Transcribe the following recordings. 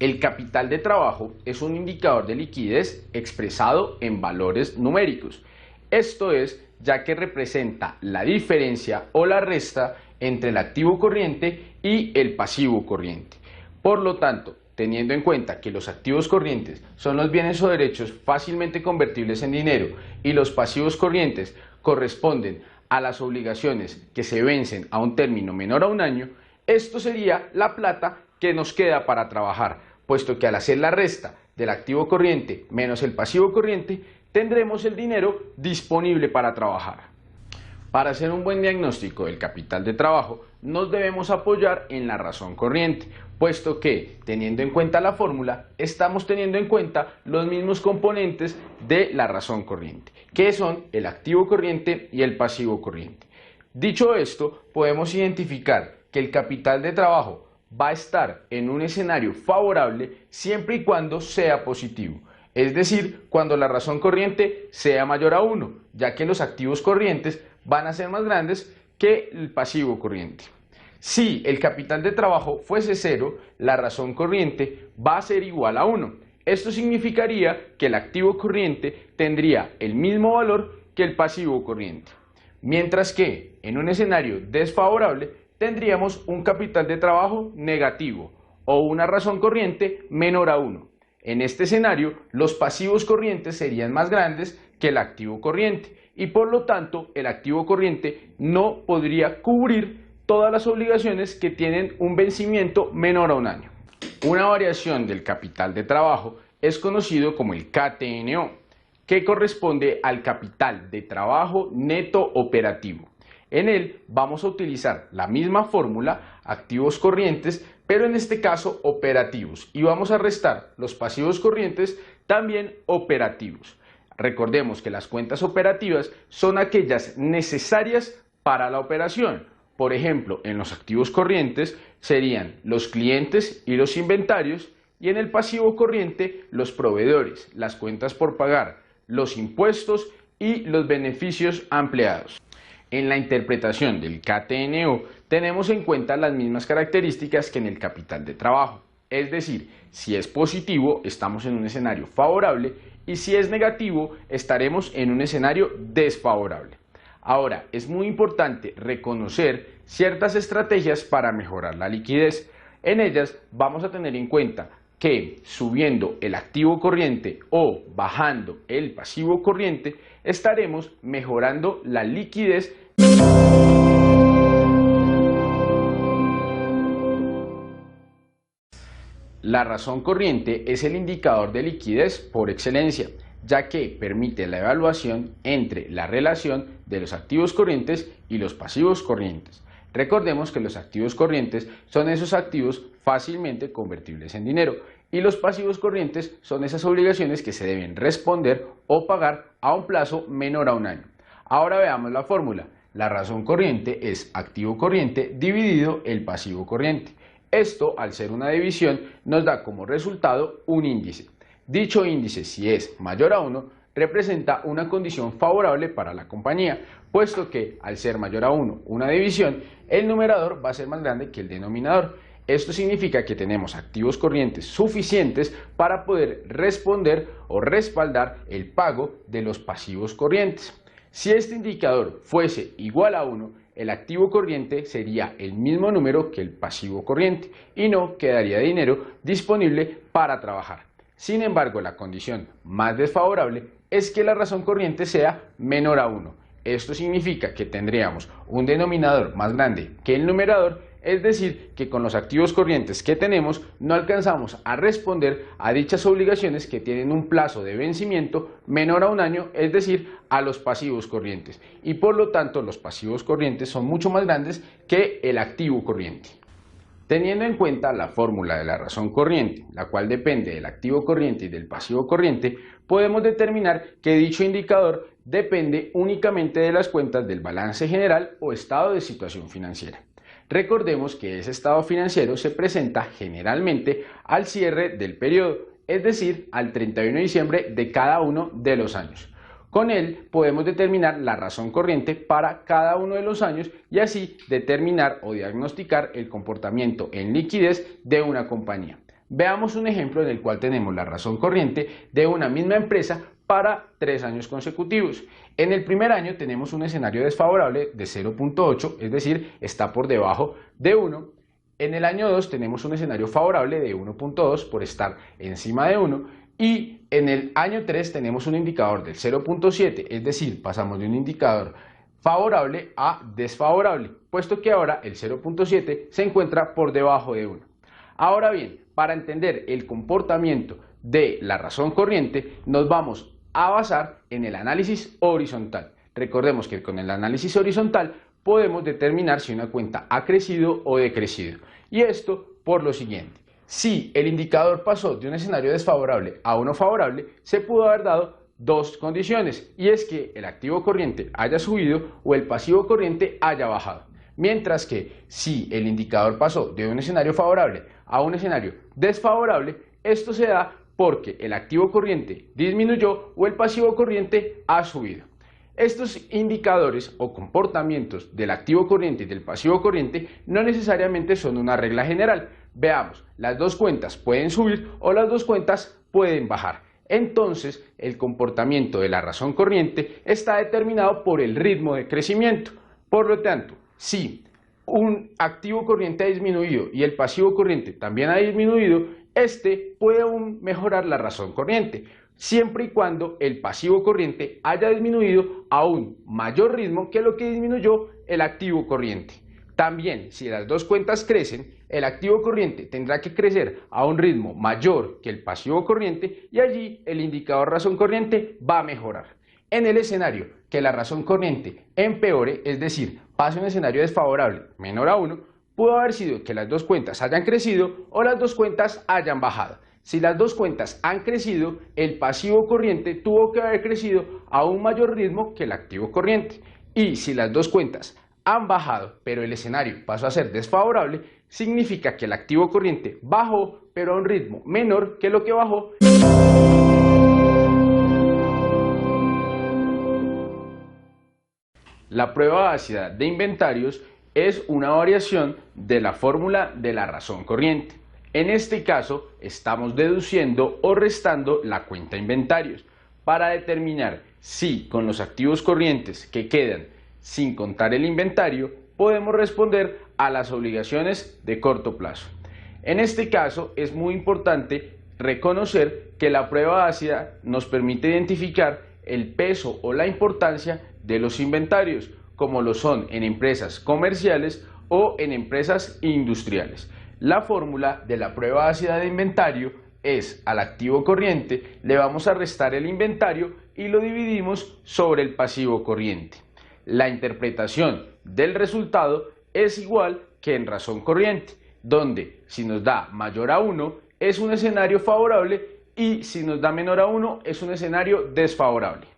El capital de trabajo es un indicador de liquidez expresado en valores numéricos. Esto es, ya que representa la diferencia o la resta entre el activo corriente y el pasivo corriente. Por lo tanto, teniendo en cuenta que los activos corrientes son los bienes o derechos fácilmente convertibles en dinero y los pasivos corrientes corresponden a las obligaciones que se vencen a un término menor a un año, esto sería la plata que nos queda para trabajar, puesto que al hacer la resta del activo corriente menos el pasivo corriente, tendremos el dinero disponible para trabajar. Para hacer un buen diagnóstico del capital de trabajo, nos debemos apoyar en la razón corriente, puesto que, teniendo en cuenta la fórmula, estamos teniendo en cuenta los mismos componentes de la razón corriente, que son el activo corriente y el pasivo corriente. Dicho esto, podemos identificar que el capital de trabajo va a estar en un escenario favorable siempre y cuando sea positivo, es decir, cuando la razón corriente sea mayor a 1, ya que los activos corrientes van a ser más grandes que el pasivo corriente. Si el capital de trabajo fuese 0, la razón corriente va a ser igual a 1. Esto significaría que el activo corriente tendría el mismo valor que el pasivo corriente. Mientras que en un escenario desfavorable tendríamos un capital de trabajo negativo o una razón corriente menor a 1. En este escenario, los pasivos corrientes serían más grandes que el activo corriente y por lo tanto el activo corriente no podría cubrir todas las obligaciones que tienen un vencimiento menor a un año. Una variación del capital de trabajo es conocido como el KTNO, que corresponde al capital de trabajo neto operativo. En él vamos a utilizar la misma fórmula, activos corrientes, pero en este caso operativos, y vamos a restar los pasivos corrientes también operativos. Recordemos que las cuentas operativas son aquellas necesarias para la operación. Por ejemplo, en los activos corrientes serían los clientes y los inventarios, y en el pasivo corriente los proveedores, las cuentas por pagar, los impuestos y los beneficios a empleados. En la interpretación del KTNO tenemos en cuenta las mismas características que en el capital de trabajo, es decir, si es positivo estamos en un escenario favorable y si es negativo estaremos en un escenario desfavorable. Ahora, es muy importante reconocer ciertas estrategias para mejorar la liquidez. En ellas vamos a tener en cuenta que subiendo el activo corriente o bajando el pasivo corriente estaremos mejorando la liquidez. La razón corriente es el indicador de liquidez por excelencia, ya que permite la evaluación entre la relación de los activos corrientes y los pasivos corrientes. Recordemos que los activos corrientes son esos activos fácilmente convertibles en dinero y los pasivos corrientes son esas obligaciones que se deben responder o pagar a un plazo menor a un año. Ahora veamos la fórmula. La razón corriente es activo corriente dividido el pasivo corriente. Esto, al ser una división, nos da como resultado un índice. Dicho índice, si es mayor a 1, representa una condición favorable para la compañía, puesto que al ser mayor a 1 una división, el numerador va a ser más grande que el denominador. Esto significa que tenemos activos corrientes suficientes para poder responder o respaldar el pago de los pasivos corrientes. Si este indicador fuese igual a 1, el activo corriente sería el mismo número que el pasivo corriente y no quedaría dinero disponible para trabajar. Sin embargo, la condición más desfavorable es que la razón corriente sea menor a 1. Esto significa que tendríamos un denominador más grande que el numerador, es decir, que con los activos corrientes que tenemos no alcanzamos a responder a dichas obligaciones que tienen un plazo de vencimiento menor a un año, es decir, a los pasivos corrientes. Y por lo tanto, los pasivos corrientes son mucho más grandes que el activo corriente. Teniendo en cuenta la fórmula de la razón corriente, la cual depende del activo corriente y del pasivo corriente, podemos determinar que dicho indicador depende únicamente de las cuentas del balance general o estado de situación financiera. Recordemos que ese estado financiero se presenta generalmente al cierre del periodo, es decir, al 31 de diciembre de cada uno de los años. Con él podemos determinar la razón corriente para cada uno de los años y así determinar o diagnosticar el comportamiento en liquidez de una compañía. Veamos un ejemplo en el cual tenemos la razón corriente de una misma empresa para 3 años consecutivos. En el primer año tenemos un escenario desfavorable de 0.8, es decir, está por debajo de 1. En el año 2 tenemos un escenario favorable de 1.2 por estar encima de 1. Y en el año 3 tenemos un indicador del 0.7, es decir, pasamos de un indicador favorable a desfavorable, puesto que ahora el 0.7 se encuentra por debajo de 1. Ahora bien, para entender el comportamiento de la razón corriente, nos vamos a basar en el análisis horizontal. Recordemos que con el análisis horizontal podemos determinar si una cuenta ha crecido o decrecido. Y esto por lo siguiente: si el indicador pasó de un escenario desfavorable a uno favorable, se pudo haber dado dos condiciones, y es que el activo corriente haya subido o el pasivo corriente haya bajado. Mientras que si el indicador pasó de un escenario favorable a un escenario desfavorable, esto se da porque el activo corriente disminuyó o el pasivo corriente ha subido. Estos indicadores o comportamientos del activo corriente y del pasivo corriente no necesariamente son una regla general. Veamos, las dos cuentas pueden subir o las dos cuentas pueden bajar. Entonces, el comportamiento de la razón corriente está determinado por el ritmo de crecimiento. Por lo tanto, si un activo corriente ha disminuido y el pasivo corriente también ha disminuido, este puede aún mejorar la razón corriente, siempre y cuando el pasivo corriente haya disminuido a un mayor ritmo que lo que disminuyó el activo corriente. También, si las dos cuentas crecen, el activo corriente tendrá que crecer a un ritmo mayor que el pasivo corriente y allí el indicador razón corriente va a mejorar. En el escenario que la razón corriente empeore, es decir, pase un escenario desfavorable menor a 1, pudo haber sido que las dos cuentas hayan crecido o las dos cuentas hayan bajado. Si las dos cuentas han crecido, el pasivo corriente tuvo que haber crecido a un mayor ritmo que el activo corriente. Y si las dos cuentas han bajado, pero el escenario pasó a ser desfavorable, significa que el activo corriente bajó, pero a un ritmo menor que lo que bajó. La prueba ácida de inventarios es una variación de la fórmula de la razón corriente. En este caso, estamos deduciendo o restando la cuenta inventarios para determinar si con los activos corrientes que quedan sin contar el inventario podemos responder a las obligaciones de corto plazo. En este caso, es muy importante reconocer que la prueba ácida nos permite identificar el peso o la importancia de los inventarios, como lo son en empresas comerciales o en empresas industriales. La fórmula de la prueba ácida de inventario es: al activo corriente le vamos a restar el inventario y lo dividimos sobre el pasivo corriente. La interpretación del resultado es igual que en razón corriente, donde si nos da mayor a 1 es un escenario favorable y si nos da menor a 1 es un escenario desfavorable.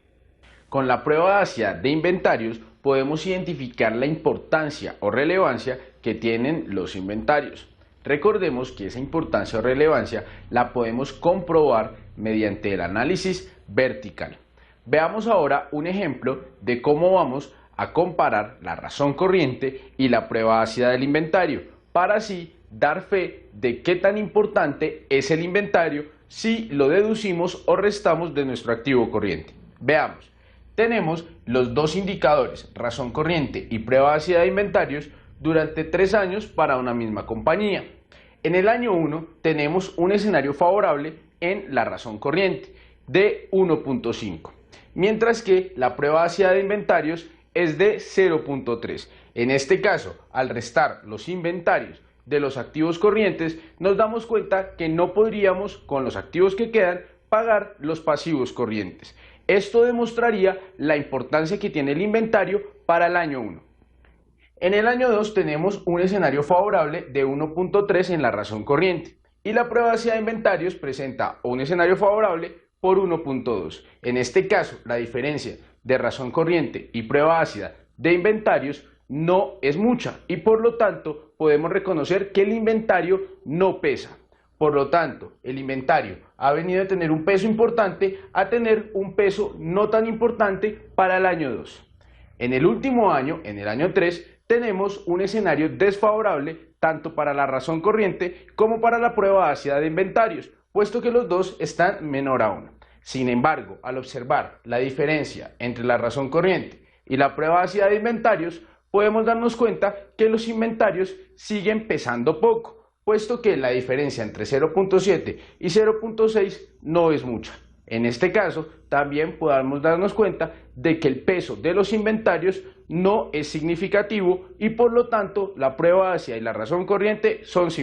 Con la prueba ácida de inventarios podemos identificar la importancia o relevancia que tienen los inventarios. Recordemos que esa importancia o relevancia la podemos comprobar mediante el análisis vertical. Veamos ahora un ejemplo de cómo vamos a comparar la razón corriente y la prueba ácida del inventario, para así dar fe de qué tan importante es el inventario si lo deducimos o restamos de nuestro activo corriente. Veamos. Tenemos los dos indicadores, razón corriente y prueba ácida de inventarios, durante 3 años para una misma compañía. En el año 1 tenemos un escenario favorable en la razón corriente de 1.5, mientras que la prueba ácida de inventarios es de 0.3. En este caso, al restar los inventarios de los activos corrientes, nos damos cuenta que no podríamos, con los activos que quedan, pagar los pasivos corrientes. Esto demostraría la importancia que tiene el inventario para el año 1. En el año 2 tenemos un escenario favorable de 1.3 en la razón corriente y la prueba ácida de inventarios presenta un escenario favorable por 1.2. En este caso, la diferencia de razón corriente y prueba ácida de inventarios no es mucha y por lo tanto podemos reconocer que el inventario no pesa. Por lo tanto, el inventario ha venido de tener un peso importante a tener un peso no tan importante para el año 2. En el último año, en el año 3, tenemos un escenario desfavorable tanto para la razón corriente como para la prueba ácida de inventarios, puesto que los dos están menor a 1. Sin embargo, al observar la diferencia entre la razón corriente y la prueba ácida de inventarios, podemos darnos cuenta que los inventarios siguen pesando poco, puesto que la diferencia entre 0.7 y 0.6 no es mucha. En este caso, también podemos darnos cuenta de que el peso de los inventarios no es significativo y por lo tanto la prueba ácida y la razón corriente son similares.